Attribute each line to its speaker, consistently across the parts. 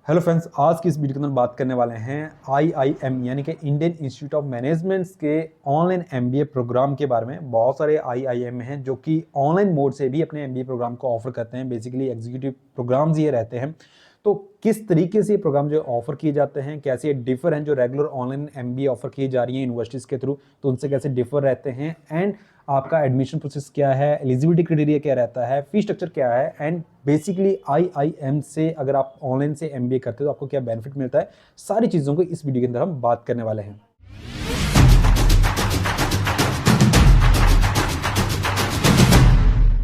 Speaker 1: Hello friends, आज की इस वीडियो के अंदर बात करने वाले हैं आईआईएम यानी कि इंडियन इंस्टीट्यूट ऑफ मैनेजमेंट्स के ऑनलाइन एमबीए प्रोग्राम के बारे में। बहुत सारे आईआईएम हैं जो कि ऑनलाइन मोड से भी अपने एमबीए प्रोग्राम को ऑफर करते हैं। बेसिकली एग्जीक्यूटिव प्रोग्राम्स ये रहते हैं। तो किस तरीके से ये प्रोग्राम जो ऑफर किए जाते हैं, कैसे ये डिफर हैं जो रेगुलर ऑनलाइन एमबीए ऑफर की जा रही हैं यूनिवर्सिटीज़ के थ्रू, तो उनसे कैसे डिफर रहते हैं, एंड आपका एडमिशन प्रोसेस क्या है, एलिजिबिलिटी क्राइटेरिया क्या रहता है, फी स्ट्रक्चर क्या है, एंड बेसिकली आईआईएम से अगर आप ऑनलाइन से एमबीए करते हो तो आपको क्या बेनिफिट मिलता है, सारी चीज़ों को इस वीडियो के अंदर हम बात करने वाले हैं।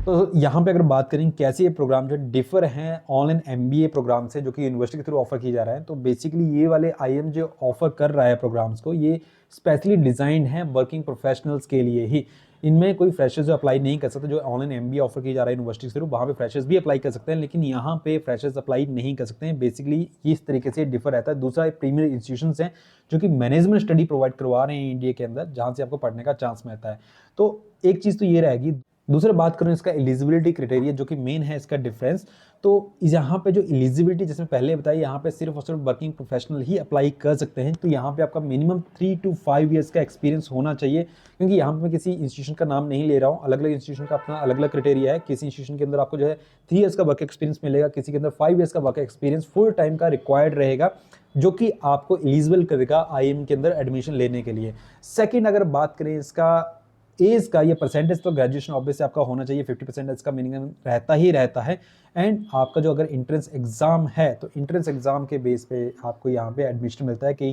Speaker 1: तो यहाँ पे अगर बात करें कैसे ये प्रोग्राम जो डिफर हैं ऑनलाइन एमबीए प्रोग्राम से जो कि यूनिवर्सिटी के थ्रू ऑफर किए जा रहा है, तो बेसिकली ये वाले आईएम जो ऑफर कर रहा है प्रोग्राम्स को, ये स्पेशली डिजाइंड है वर्किंग प्रोफेशनल्स के लिए ही। इनमें कोई फ्रेशर्स जो अप्लाई नहीं कर सकते। जो ऑनलाइन एमबीए ऑफर किया जा रहा है यूनिवर्सिटी के थ्रू, वहाँ पे फ्रेशर्स भी अप्लाई कर सकते हैं, लेकिन यहाँ पे फ्रेशर्स अप्लाई नहीं कर सकते हैं। बेसिकली इस तरीके से डिफर रहता है। दूसरा, प्रीमियर इंस्टीट्यूशंस हैं जो कि मैनेजमेंट स्टडी प्रोवाइड करवा रहे हैं इंडिया के अंदर, जहाँ से आपको पढ़ने का चांस मिलता है। तो एक चीज़ तो ये रहेगी। दूसरा बात करूँ इसका एलिजिबिलिटी क्राइटेरिया जो कि मेन है इसका डिफरेंस। तो यहाँ पे जो एलिजिबिलिटी जिसमें पहले बताई, यहाँ पे सिर्फ और सिर्फ वर्किंग प्रोफेशनल ही अप्लाई कर सकते हैं। तो यहाँ पे आपका मिनिमम 3 to 5 ईयर्स का एक्सपीरियंस होना चाहिए, क्योंकि यहाँ पे मैं किसी इंस्टीट्यूशन का नाम नहीं ले रहा हूँ। अलग अलग इंस्टीट्यूशन का अपना अलग अलग क्राइटेरिया है। किसी इंस्टीट्यूशन के अंदर आपको जो है 3 ईयर्स का वर्क एक्सपीरियंस मिलेगा, किसी के अंदर 5 ईयर्स का वर्क एक्सपीरियंस फुल टाइम का रिक्वायर्ड रहेगा, जो कि आपको एलिजिबल करेगा आईएम के अंदर एडमिशन लेने के लिए। सेकेंड, अगर बात करें इसका एज का, ये परसेंटेज तो ग्रेजुएशन ऑब्वियस आपका होना चाहिए, 50% इसका मिनिमम रहता ही रहता है। एंड आपका जो अगर इंट्रेंस एग्जाम है तो इंट्रेंस एग्जाम के बेस पे आपको यहाँ पे एडमिशन मिलता है। कई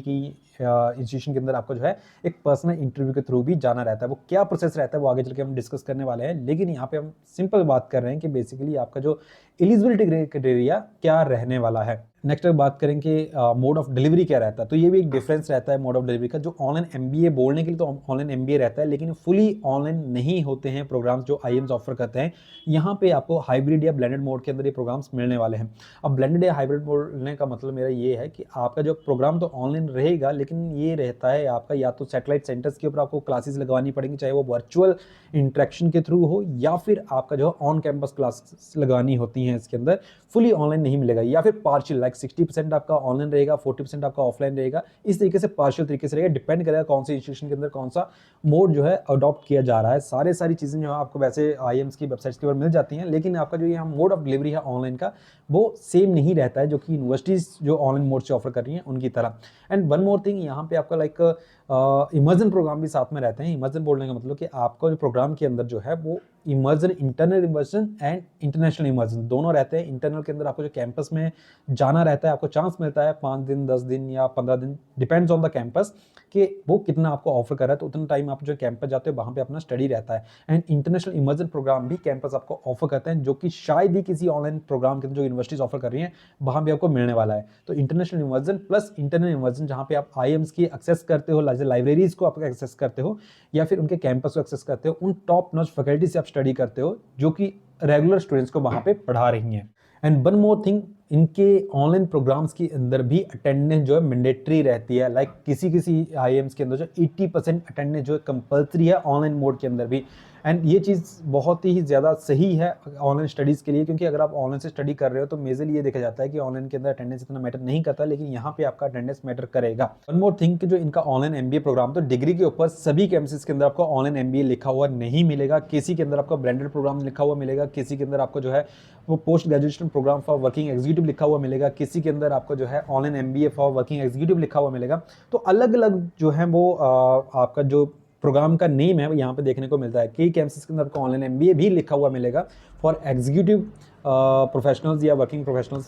Speaker 1: इंस्टीट्यूशन के अंदर आपको जो है एक पर्सनल इंटरव्यू के थ्रू भी जाना रहता है। वो क्या प्रोसेस रहता है वो आगे चल के हम डिस्कस करने वाले हैं, लेकिन यहाँ पे हम सिंपल बात कर रहे हैं कि बेसिकली आपका जो एलिजिबिलिटी क्राइटेरिया क्या रहने वाला है। नेक्स्ट बात करें कि मोड ऑफ डिलीवरी क्या रहता है, तो ये भी एक डिफरेंस रहता है मोड ऑफ डिलीवरी का। जो ऑनलाइन एमबीए बोलने के लिए तो ऑनलाइन एमबीए रहता है, लेकिन फुली ऑनलाइन नहीं होते हैं प्रोग्राम्स जो आईएम्स ऑफर करते हैं। यहाँ पे आपको हाइब्रिड या ब्लेंडेड मोड के अंदर ये प्रोग्राम्स मिलने वाले हैं। अब ब्लेंडेड या हाइब्रिड बोलने का मतलब मेरा ये है कि आपका जो प्रोग्राम तो ऑनलाइन रहेगा, लेकिन ये रहता है आपका या तो सैटेलाइट सेंटर्स के ऊपर आपको क्लासेस लगवानी पड़ेंगी, चाहे वो वर्चुअल इंटरेक्शन के थ्रू हो, या फिर आपका जो ऑन कैंपस क्लासेस लगवानी होती हैं इसके अंदर। फुली ऑनलाइन नहीं मिलेगा, या फिर पार्शियल लाइक 60% आपका ऑनलाइन रहेगा, 40% आपका ऑफलाइन रहेगा। इस तरीके से पार्शियल तरीके से रहेगा, डिपेंड करेगा कौन से इंस्टीट्यूशन के अंदर कौन सा मोड जो है अडॉप्ट किया जा रहा है। सारी चीज़ें जो है आपको वैसे आईएम्स की वेबसाइट्स के ऊपर मिल जाती हैं, लेकिन आपका जो यहाँ मोड ऑफ डिलीवरी है ऑनलाइन का, वो सेम नहीं रहता है जो कि यूनिवर्सिटीज़ जो ऑनलाइन मोड से ऑफर कर रही हैं उनकी तरह। एंड वन मोर थिंग, यहाँ पे आपका लाइक इमर्जन प्रोग्राम भी साथ में रहते हैं। इमर्जन बोलने का मतलब कि आपको जो प्रोग्राम के अंदर जो है वो immersion, internal immersion and international immersion दोनों रहते हैं। इंटरनल के अंदर आपको जो कैंपस में जाना रहता है, आपको चांस मिलता है 5 दिन, 10 दिन या 15 दिन, डिपेंड्स ऑन द कैंपस कि वो कितना आपको ऑफर कर रहा है। तो उतना टाइम आप जो कैंपस जाते हो वहाँ पे अपना स्टडी रहता है। एंड इंटरनेशनल इमर्जन प्रोग्राम भी कैंपस आपको ऑफर करते हैं, जो कि शायद ही किसी ऑनलाइन प्रोग्राम के अंदर जो यूनिवर्सिटीज ऑफर कर रही हैं वहाँ भी आपको मिलने वाला है। तो international immersion plus internal immersion, जहाँ पे आप आईएम्स की एक्सेस करते हो, लाइब्रेरीज को आप एक्सेस करते हो, या फिर उनके कैंपस को एक्सेस करते हो, उन टॉप नॉच फैकल्टी से आप स्टडी करते हो जो कि रेगुलर स्टूडेंट्स को वहाँ पे पढ़ा रही हैं। एंड वन मोर थिंग, इनके ऑनलाइन प्रोग्राम्स के अंदर भी अटेंडेंस जो है मैंडेटरी रहती है। लाइक किसी आईएम्स के अंदर जो 80% अटेंडेंस जो है कंपल्सरी है ऑनलाइन मोड के अंदर भी। एंड ये चीज़ बहुत ही ज़्यादा सही है ऑनलाइन स्टडीज़ के लिए, क्योंकि अगर आप ऑनलाइन से स्टडी कर रहे हो तो मेजरली ये देखा जाता है कि ऑनलाइन के अंदर अटेंडेंस इतना मैटर नहीं करता, लेकिन यहाँ पे आपका अटेंडेंस मैटर करेगा। वन मोर थिंग कि जो इनका ऑनलाइन एमबीए प्रोग्राम, तो डिग्री के ऊपर सभी कैंपसेस के अंदर आपको ऑनलाइन एमबीए लिखा हुआ नहीं मिलेगा। किसी के अंदर आपको ब्रांडेड प्रोग्राम लिखा हुआ मिलेगा, किसी के अंदर आपको जो है वो post graduation program for working executive लिखा हुआ मिलेगा, किसी के अंदर आपको जो है online MBA for working executive लिखा हुआ मिलेगा। तो अलग अलग जो है वो आपका जो प्रोग्राम का नेम है वो यहाँ पे देखने को मिलता है। कई कैंपसेस के अंदर आपको ऑनलाइन एमबीए भी लिखा हुआ मिलेगा फॉर एग्जीक्यूटिव प्रोफेशनल्स या वर्किंग प्रोफेशनल्स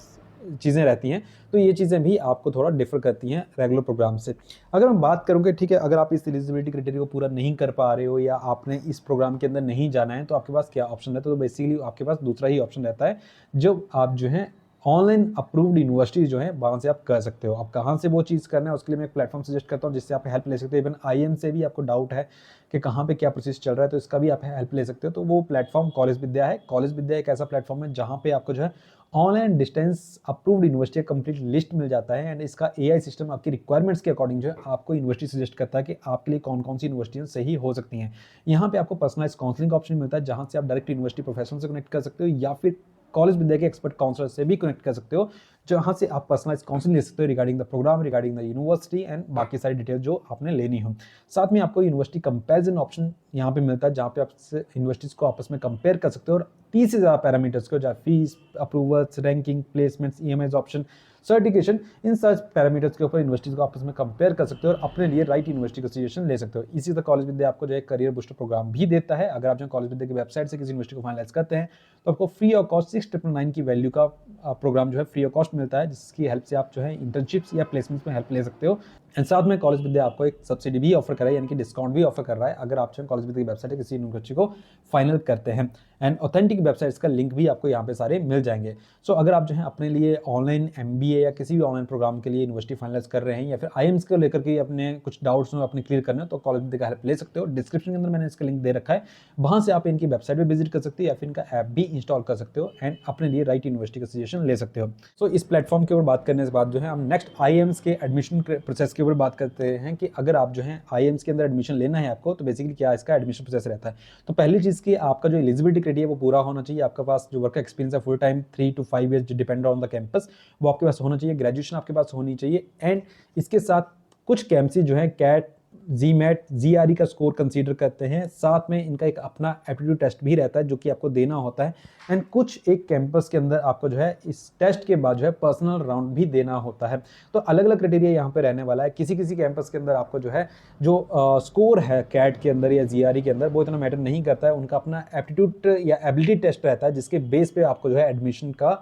Speaker 1: चीज़ें रहती हैं। तो ये चीज़ें भी आपको थोड़ा डिफर करती हैं रेगुलर प्रोग्राम से। अगर हम बात करूँगे, ठीक है, अगर आप इस एलिजिबिलिटी क्राइटेरिया को पूरा नहीं कर पा रहे हो या आपने इस प्रोग्राम के अंदर नहीं जाना है, तो आपके पास क्या ऑप्शन रहता है? तो बेसिकली आपके पास दूसरा ही ऑप्शन रहता है, जो आप जो है ऑनलाइन अप्रूव्ड यूनिवर्सिटीज़ जो है वहाँ से आप कर सकते हो। अब कहाँ से वो चीज़ करना है उसके लिए मैं एक प्लेटफॉर्म सजेस्ट करता हूँ जिससे आप हेल्प ले सकते हो। इवन आईएम से भी आपको डाउट है कि कहाँ पे क्या प्रोसेस चल रहा है, तो इसका भी आप हेल्प ले सकते हो। तो वो प्लेटफॉर्म कॉलेज विद्या है। कॉलेज विद्या एक ऐसा प्लेटफॉर्म है जहाँ पे आपको जो है ऑनलाइन डिस्टेंस अप्रूव्ड यूनिवर्सिटी का कंप्लीट लिस्ट मिल जाता है। एंड इसका एआई सिस्टम आपकी रिक्वायरमेंट्स के अकॉर्डिंग जो है आपको यूनिवर्सिटी सजेस्ट करता है कि आपके लिए कौन कौन सी यूनिवर्सिटियाँ सही हो सकती हैं। यहाँ पे आपको पर्सनलाइज काउंसलिंग का ऑप्शन मिलता है, जहाँ से आप डायरेक्ट यूनिवर्सिटी प्रोफेसर से कनेक्ट कर सकते हो, या फिर कॉलेज विद्या के एक्सपर्ट काउंसलर से भी कनेक्ट कर सकते हो, जहाँ से आप पर्सनलाइज काउंसलिंग ले सकते हो regarding the program, regarding the university and बाकी सारी डिटेल जो आपने लेनी हो। साथ में आपको यूनिवर्सिटी कंपैरिजन ऑप्शन यहाँ पे मिलता है, जहाँ पे आप यूनिवर्सिटीज़ को आपस में कंपेयर कर सकते हो और 30 से ज़्यादा पैरामीटर्स को, जहाँ fees, approvals, ranking, placements, EMIs option, certification, in search parameters के ऊपर यूनिवर्सिटीज़ को आपस में कंपेयर कर सकते हो और अपने लिए राइट यूनिवर्सिटी का सजेशन ले सकते हो। इसी तरह कॉलेज विद्या आपको जो है करियर बूस्टर प्रोग्राम भी देता है। अगर आप जो कॉलेज विद्या की वेबसाइट से किसी यूनिवर्सिटी को फाइनलाइज करते हैं तो आपको फ्री ऑफ कॉस्ट 6,999 की वैल्यू का प्रोग्राम जो है फ्री ऑफ कॉस्ट मिलता है, जिसकी हेल्प से आप जो है इंटर्नशिप्स या प्लेसमेंट्स में हेल्प ले सकते हो। एंड साथ में कॉलेज विद्या आपको एक सब्सिडी भी ऑफर कर रहा है, यानी कि डिस्काउंट भी ऑफर कर रहा है अगर आप जो कॉलेज विद्या की वेबसाइट किसी यूनिवर्सिटी को फाइनल करते हैं। एंड ऑथेंटिक वेबसाइट्स का लिंक भी आपको यहाँ पे सारे मिल जाएंगे। सो अगर आप जो है अपने लिए ऑनलाइन MBA या किसी भी ऑनलाइन प्रोग्राम के लिए यूनिवर्सिटी फाइनलाइज कर रहे हैं या फिर IIMs को लेकर के अपने कुछ डाउट्स हो अपने क्लियर करने हो, तो कॉलेज विद्या का हेल्प ले सकते हो। डिस्क्रिप्शन के अंदर मैंने इसका लिंक दे रखा है, वहाँ से आप इनकी वेबसाइट पर विजिट कर सकते हो या फिर इनका ऐप भी इंस्टॉल कर सकते हो एंड अपने लिए राइट यूनिवर्सिटी का सजेशन ले सकते हो। सो इस प्लेटफॉर्म के ऊपर बात करने के बाद जो है हम नेक्स्ट IIMs के एडमिशन प्रोसेस के ऊपर बात करते हैं कि अगर आप जो है IIMs के अंदर एडमिशन लेना है आपको, तो बेसिकली क्या इसका एडमिशन प्रोसेस रहता है। तो पहली चीज़ की आपका जो एलिजिबिलिटी क्राइटेरिया वो पूरा होना चाहिए, आपके पास जो वर्क एक्सपीरियंस है full time 3 to 5 years depend on the campus वो आपके पास होना चाहिए, ग्रेजुएशन आपके पास होनी चाहिए एंड इसके साथ कुछ कैंपसी जो है कैट, GMAT, GRE का स्कोर कंसीडर करते हैं। साथ में इनका एक अपना एप्टीट्यूड टेस्ट भी रहता है जो कि आपको देना होता है एंड कुछ एक कैंपस के अंदर आपको जो है इस टेस्ट के बाद जो है पर्सनल राउंड भी देना होता है। तो अलग अलग क्राइटेरिया यहाँ पे रहने वाला है। किसी किसी कैंपस के अंदर आपको जो है जो स्कोर है कैट के अंदर या GRE के अंदर वो इतना मैटर नहीं करता है, उनका अपना एप्टीट्यूड या एबिलिटी टेस्ट रहता है जिसके बेस पे आपको जो है एडमिशन का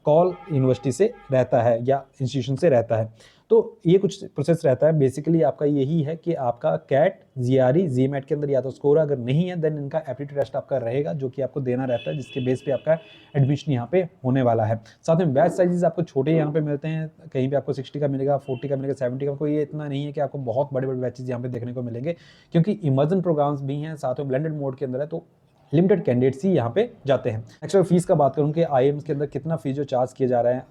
Speaker 1: कॉल यूनिवर्सिटी से रहता है या इंस्टीट्यूशन से रहता है। तो ये कुछ प्रोसेस रहता है। बेसिकली आपका यही है कि आपका कैट, GRE, GMAT के अंदर या तो स्कोर अगर नहीं है देन इनका एप्टीट्यूड टेस्ट आपका रहेगा जो कि आपको देना रहता है, जिसके बेस पे आपका एडमिशन यहाँ पे होने वाला है। साथ में बैच साइजेस आपको छोटे यहाँ पे मिलते हैं, कहीं पे आपको 60 का मिलेगा, 40 का मिलेगा, 70 का। कोई ये इतना नहीं है कि आपको बहुत बड़े बड़े बैचेज यहाँ पे देखने को मिलेंगे, क्योंकि इमर्जन प्रोग्राम्स भी हैं, साथ में ब्लेंडेड मोड के अंदर है, तो लिमिटेड कैंडिडेट्स ही यहाँ पे जाते हैं। नेक्स्ट अगर फीस का बात करूँ कि IIMs के अंदर कितना फीस जो चार्ज किया जा रहा है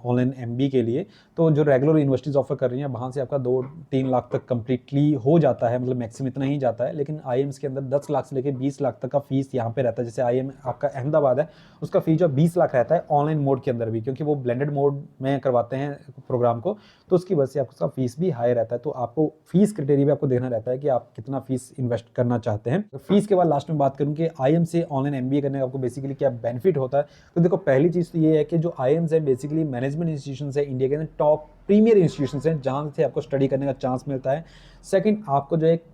Speaker 1: ऑनलाइन MBA के लिए, तो जो रेगुलर यूनिवर्सिटीज़ ऑफर कर रही हैं वहाँ से आपका 2-3 लाख तक कंप्लीटली हो जाता है, मतलब मैक्सिमम इतना ही जाता है। लेकिन IIMs के अंदर 10 लाख से लेकर 20 लाख तक का फीस यहाँ पे रहता है। जैसे IIM आपका अहमदाबाद है, उसका फीस जो 20 लाख रहता है ऑनलाइन मोड के अंदर भी, क्योंकि वो ब्लेंडेड मोड में करवाते हैं प्रोग्राम को, तो उसकी वजह से आपका फीस भी हाई रहता है। तो आपको फीस क्राइटेरिया भी आपको देखना रहता है कि आप कितना फीस इन्वेस्ट करना चाहते हैं। तो फीस के बाद लास्ट में बात करूँ कि IIM से ऑनलाइन MBA करने का आपको बेसिकली क्या बेनिफिट होता है, तो देखो पहली चीज़ तो ये है कि जो IIMs है बेसिकली मैनेजमेंट इंस्टीट्यूशन है, इंडिया के अंदर टॉप प्रीमियर इंस्टीट्यूशन हैं जहाँ से आपको स्टडी करने का चांस मिलता है। सेकंड, आपको जो एक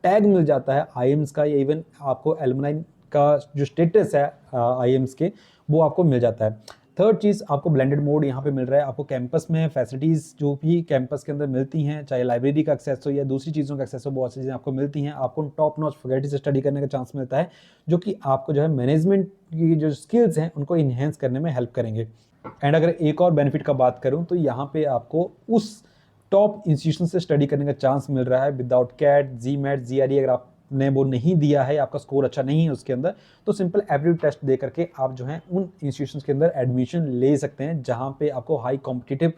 Speaker 1: टैग मिल जाता है IIMs का, या इवन आपको एलुमनाई का जो स्टेटस है IIMs के वो आपको मिल जाता है। थर्ड चीज़, आपको ब्लेंडेड मोड यहाँ पे मिल रहा है। आपको कैंपस में फैसिलिटीज़ जो भी कैंपस के अंदर मिलती हैं, चाहे लाइब्रेरी का एक्सेस हो या दूसरी चीज़ों का एक्सेस हो, बहुत सी चीज़ें आपको मिलती हैं। आपको टॉप नॉच फैकल्टी से स्टडी करने का चांस मिलता है, जो कि आपको जो है मैनेजमेंट की जो स्किल्स हैं उनको इन्हेंस करने में हेल्प करेंगे। एंड अगर एक और बेनिफिट का बात करूँ तो यहाँ पे आपको उस टॉप इंस्टीट्यूशन से स्टडी करने का चांस मिल रहा है विदाउट कैट, GMAT, GRE। अगर आपने वो नहीं दिया है, आपका स्कोर अच्छा नहीं है उसके अंदर, तो सिंपल एप्टीट्यूड टेस्ट दे करके आप जो है उन इंस्टीट्यूशंस के अंदर एडमिशन ले सकते हैं जहाँ पे आपको हाई कॉम्पिटिटिव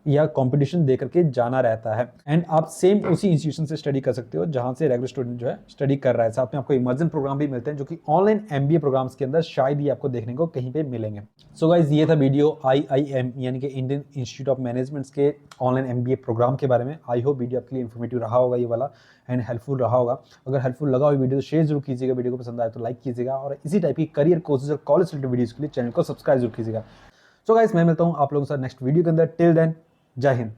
Speaker 1: या कंपटीशन दे करके जाना रहता है। एंड आप सेम उसी इंस्टीट्यूशन से स्टडी कर सकते हो जहाँ से रेगुलर स्टूडेंट जो है स्टडी कर रहा है। साथ में आपको इमर्जन प्रोग्राम भी मिलते हैं जो कि ऑनलाइन MBA प्रोग्राम्स के अंदर शायद ही आपको देखने को कहीं पे मिलेंगे। सो गाइज, ये था वीडियो IIM यानी कि इंडियन इंस्टीट्यूट ऑफ मैनेजमेंट्स के ऑनलाइन MBA प्रोग्राम के बारे में। आई होप वीडियो आपके लिए इन्फॉर्मेटिव रहा होगा ये वाला एंड हेल्पफुल रहा होगा। अगर हेल्पफुल लगा हो वीडियो तो शेयर जरूर कीजिएगा, वीडियो को पसंद आए तो लाइक कीजिएगा, और इसी टाइप की करियर कोर्सेज और कॉलेज रिलेटेड वीडियोज के लिए चैनल को सब्सक्राइब जरूर कीजिएगा। सो गाइज, मैं मिलता हूँ आप लोगों के साथ नेक्स्ट वीडियो के अंदर। टिल देन, जय हिंद।